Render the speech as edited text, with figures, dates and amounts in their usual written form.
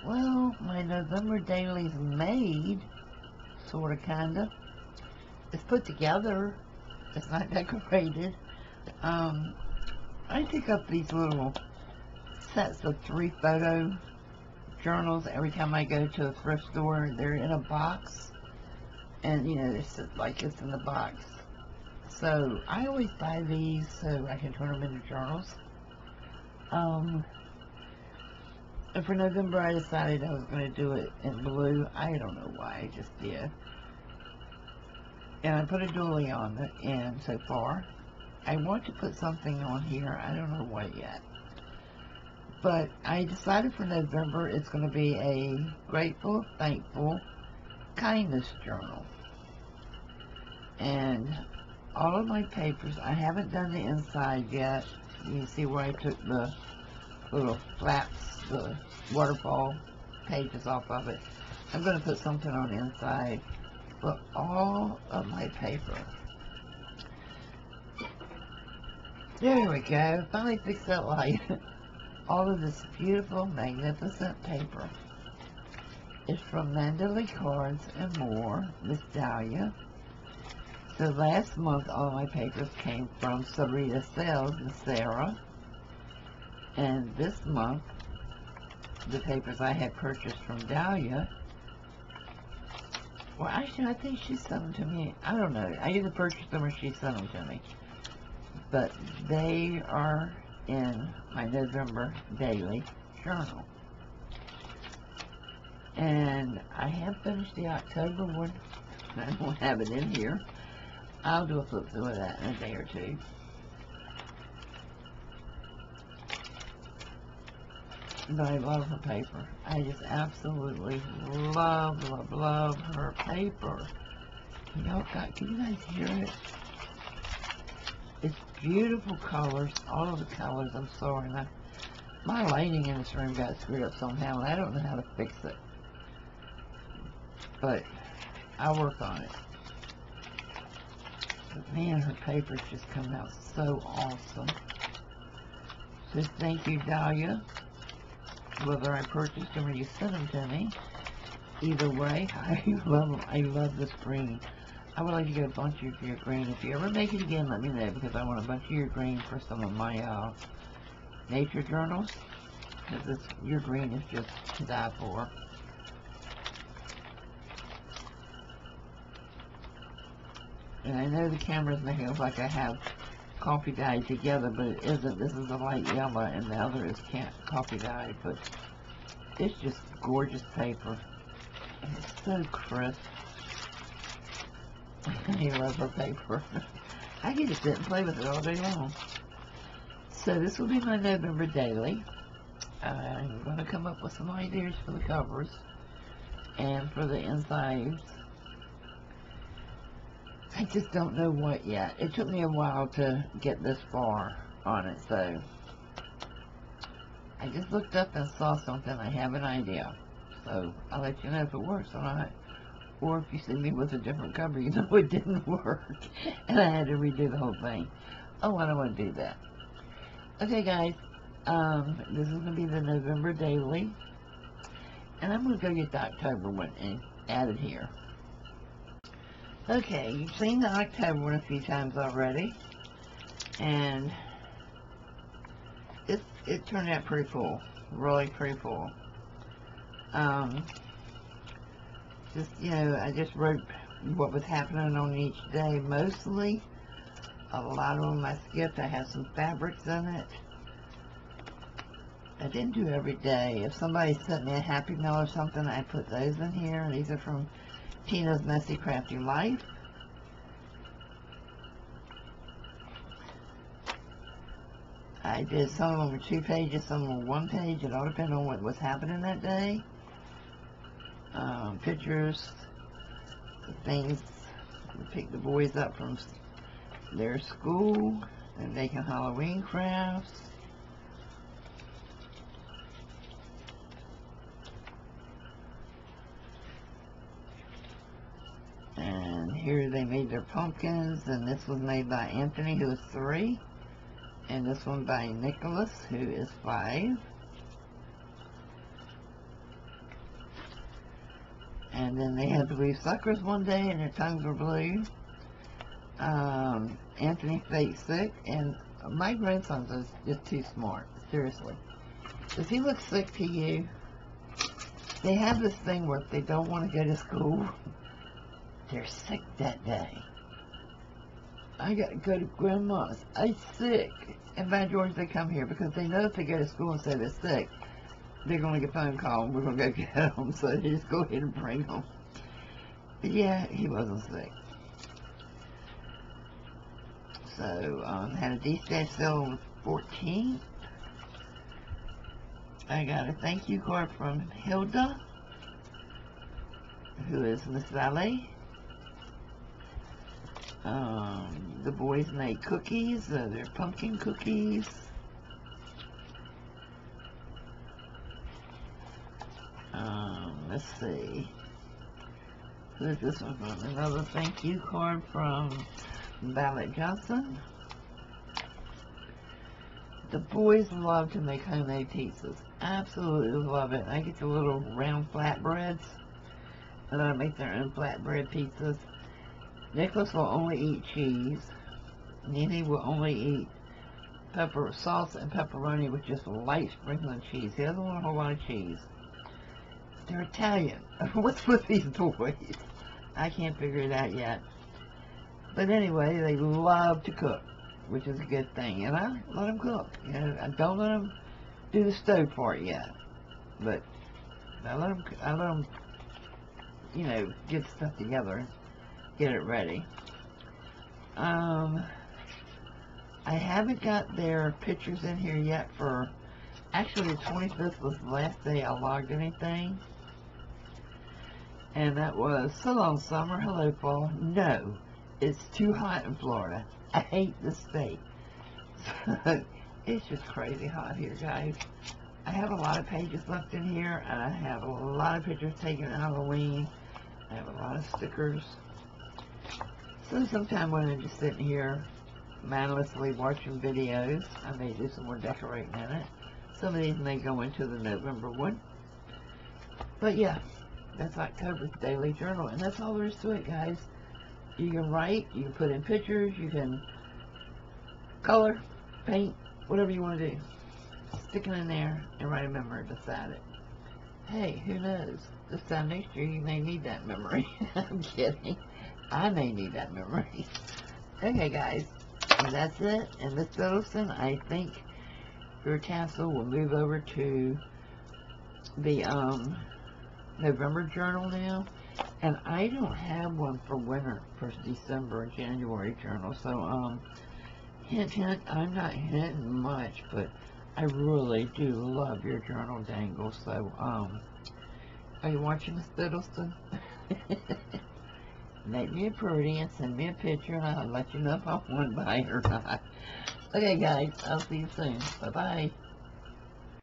Well, my November daily's made, sorta, kinda. It's put together. It's not decorated. I pick up these little sets of 3 photo journals every time I go to a thrift store. They're in a box, and it's like it's in the box. So I always buy these so I can turn them into journals. And for November, I decided I was going to do it in blue. I don't know why, I just did. And I put a doily on it, and so far, I want to put something on here. I don't know what yet. But I decided for November, it's going to be a grateful, thankful, kindness journal. And all of my papers, I haven't done the inside yet. You can see where I took the little flaps, the waterfall pages off of it. I'm going to put something on the inside. But all of my paper. There we go. Finally fixed that light. All of this beautiful, magnificent paper is from Mandalee Cards and More, Miss Dahlia. So last month, all my papers came from Sarita Sales, Miss Sarah. And this month, the papers I had purchased from Dahlia. Well, actually, I think she sent them to me. I don't know. I either purchased them or she sent them to me. But they are in my November daily journal. And I have finished the October one. I don't have it in here. I'll do a flip through of that in a day or two. But I love her paper. I just absolutely love her paper. Can you guys hear it? It's beautiful colors, all of the colors. I'm sorry, my lighting in this room got screwed up somehow, and I don't know how to fix it. But I'll work on it. But man, her papers just come out so awesome. So thank you, Dahlia. Whether I purchased them or you sent them to me, either way, I love this green. I would like to get a bunch of your green. If you ever make it again, let me know, because I want a bunch of your green for some of my nature journals, because your green is just to die for. And I know the camera's making it look like I have coffee dye together, but it isn't. This is a light yellow and the other is coffee dye, but it's just gorgeous paper. And it's so crisp. I love her paper. I can just sit and play with it all day long. So this will be my November daily. I'm going to come up with some ideas for the covers and for the insides. I just don't know what yet. It took me a while to get this far on it, so I just looked up and saw something. I have an idea. So I'll let you know if it works or not. Or if you see me with a different cover, you know it didn't work. And I had to redo the whole thing. Oh, I don't want to do that. Okay, guys. This is going to be the November daily. And I'm going to go get the October one and add it here. Okay, you've seen the October one a few times already, and it turned out pretty full, really pretty full. I just wrote what was happening on each day mostly. A lot of them I skipped. I have some fabrics in it. I didn't do every day. If somebody sent me a Happy Mail or something, I put those in here. These are from Tina's Messy Crafty Life. I did some of them were 2 pages, some of them were 1 page. It all depended on what was happening that day. Pictures, the things. We picked the boys up from their school and making Halloween crafts. And here they made their pumpkins, and this was made by Anthony, who is 3, and this one by Nicholas, who is 5. And then they had blue suckers one day and their tongues were blue. Anthony fake sick, and my grandson is just too smart, seriously. Does he look sick to you? They have this thing where if they don't want to go to school, they're sick that day. I got to go to Grandma's. I'm sick. And by George, they come here because they know if they go to school and say they're sick, they're going to get a phone call and we're going to go get them. So they just go ahead and bring them. But yeah, he wasn't sick. So, had a D-Stash sale on the 14th. I got a thank you card from Hilda, who is Miss Valley. The boys made cookies. They're pumpkin cookies. Let's see. Who's this one from? Another thank you card from Ballot Johnson. The boys love to make homemade pizzas. Absolutely love it. I get the little round flatbreads, and I make their own flatbread pizzas. Nicholas will only eat cheese. Nene will only eat pepper sauce and pepperoni with just a light sprinkle of cheese. He doesn't want a whole lot of cheese. They're Italian. What's with these boys? I can't figure it out yet. But anyway, they love to cook, which is a good thing. And I let them cook. You know, I don't let them do the stove part yet. But I let them, you know, get stuff together, get it ready. I haven't got their pictures in here yet for, actually the 25th was the last day I logged anything. And that was, so long summer, hello fall. No, it's too hot in Florida. I hate the state. It's just crazy hot here, guys. I have a lot of pages left in here, and I have a lot of pictures taken at Halloween. I have a lot of stickers. So sometime when I'm just sitting here mindlessly watching videos, I may do some more decorating in it. Some of these may go into the November one. But yeah, that's October's daily journal, and that's all there is to it, guys. You can write, you can put in pictures, you can color, paint, whatever you want to do. Stick it in there and write a memory beside it. Hey, who knows? This time next year you may need that memory. I'm kidding. I may need that memory. Okay, guys. And that's it. And Miss Middleton, I think your tassel will move over to the November journal now. And I don't have one for winter, for December and January journal. So, hint, hint, I'm not hinting much, but I really do love your journal dangle. So, are you watching Miss Middleton? Make me a pretty and send me a picture, and I'll let you know if I want to buy it or not. Okay, guys, I'll see you soon. Bye-bye.